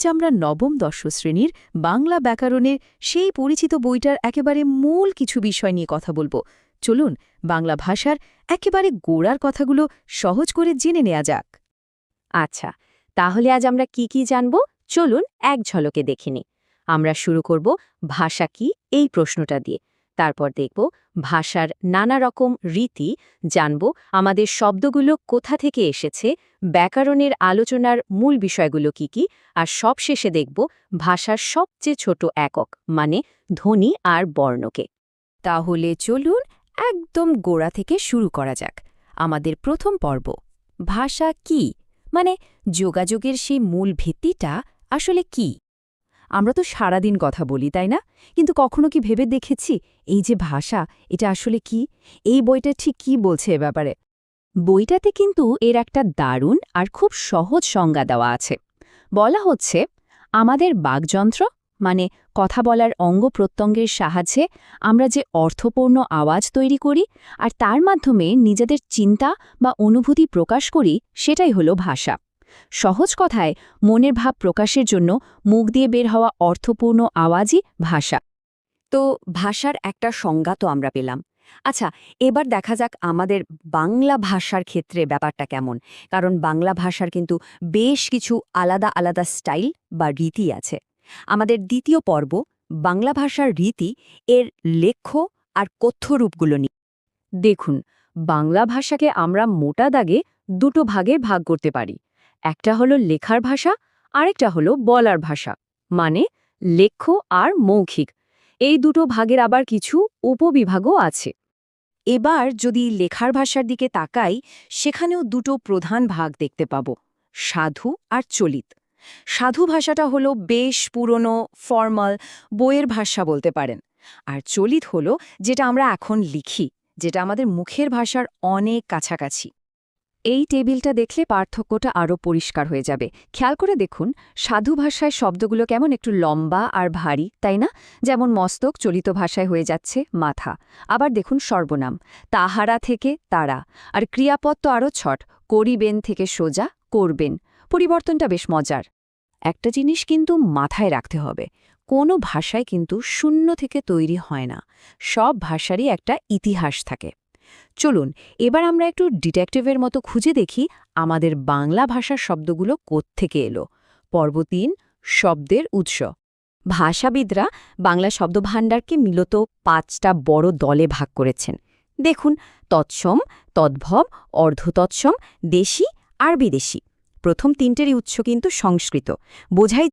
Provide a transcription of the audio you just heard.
যে আমরা নবম দশম শ্রেণীর বাংলা ব্যাকরণের সেই পরিচিত বইটার একেবারে মূল কিছু বিষয় নিয়ে কথা বলবো। চলুন বাংলা ভাষার একেবারে গোড়ার কথাগুলো সহজ করে জেনে নেওয়া যাক। আচ্ছা, তাহলে আজ আমরা কি জানব? চলুন এক ঝলকে দেখে নিই। আমরা শুরু করব ভাষা কি এই প্রশ্নটা দিয়ে। তারপর দেখব ভাষার নানা রকম রীতি, জানব আমাদের শব্দগুলো কোথা থেকে এসেছে, ব্যাকরণের আলোচনার মূল বিষয়গুলো কি, আর সবশেষে দেখব ভাষার সবচেয়ে ছোট একক মানে ধ্বনি আর বর্ণকে। তাহলে চলুন একদম গোড়া থেকে শুরু করা যাক। আমাদের প্রথম পর্ব, ভাষা কি, মানে যোগাযোগের সেই মূল ভিত্তিটা আসলে কি? আমরা তো সারাদিন কথা বলি, তাই না? কিন্তু কখনো কি ভেবে দেখেছি এই যে ভাষা, এটা আসলে কি? এই বইটা ঠিক কি বলছে এ ব্যাপারে? বইটাতে কিন্তু এর একটা দারুণ আর খুব সহজ সংজ্ঞা দেওয়া আছে। বলা হচ্ছে আমাদের বাকযন্ত্র, মানে কথা বলার অঙ্গ প্রত্যঙ্গের সাহায্যে আমরা যে অর্থপূর্ণ আওয়াজ তৈরি করি আর তার মাধ্যমে নিজেদের চিন্তা বা অনুভূতি প্রকাশ করি, সেটাই হলো ভাষা। সহজ কথায় মনের ভাব প্রকাশের জন্য মুখ দিয়ে বের হওয়া অর্থপূর্ণ আওয়াজই ভাষা। তো ভাষার একটা সংজ্ঞা তো আমরা পেলাম। আচ্ছা, এবার দেখা যাক আমাদের বাংলা ভাষার ক্ষেত্রে ব্যাপারটা কেমন। কারণ বাংলা ভাষার কিন্তু বেশ কিছু আলাদা আলাদা স্টাইল বা রীতি আছে। আমাদের দ্বিতীয় পর্ব, বাংলা ভাষার রীতি, এর লেখ্য আর কথ্য রূপগুলো নিয়ে। দেখুন, বাংলা ভাষাকে আমরা মোটা দাগে দুটো ভাগে ভাগ করতে পারি। একটা হলো লেখার ভাষা, আরেকটা হলো বলার ভাষা, মানে লেখ্য আর মৌখিক। এই দুটো ভাগের আবার কিছু উপবিভাগও আছে। এবার যদি লেখার ভাষার দিকে তাকাই, সেখানেও দুটো প্রধান ভাগ দেখতে পাব, সাধু আর চলিত। সাধু ভাষাটা হলো বেশ পুরনো, ফর্মাল, বইয়ের ভাষা বলতে পারেন। আর চলিত হলো যেটা আমরা এখন লিখি, যেটা আমাদের মুখের ভাষার অনেক কাছাকাছি। এই টেবিলটা দেখলে পার্থক্যটা আরও পরিষ্কার হয়ে যাবে। খেয়াল করে দেখুন, সাধু ভাষায় শব্দগুলো কেমন একটু লম্বা আর ভারী, তাই না? যেমন মস্তক চলিত ভাষায় হয়ে যাচ্ছে মাথা। আবার দেখুন সর্বনাম, তাহারা থেকে তারা, আর ক্রিয়াপদ তো আরও ছট, করিবেন থেকে সোজা করবেন। পরিবর্তনটা বেশ মজার। একটা জিনিস কিন্তু মাথায় রাখতে হবে, কোনো ভাষায় কিন্তু শূন্য থেকে তৈরি হয় না। সব ভাষারই একটা ইতিহাস থাকে। চলুন এবার আমরা একটু ডিটেকটিভের মতো খুঁজে দেখি আমাদের বাংলা ভাষার শব্দগুলো কোত্থেকে এলো। পর্ব ৩, শব্দের উৎস। ভাষাবিদরা বাংলা শব্দভাণ্ডারকে মূলত ৫টা বড় দলে ভাগ করেছেন। দেখুন, তৎসম, তদ্ভব, অর্ধতৎসম, দেশি আর বিদেশি। প্রথম ৩টেরই উৎস কিন্তু সংস্কৃত, বোঝাই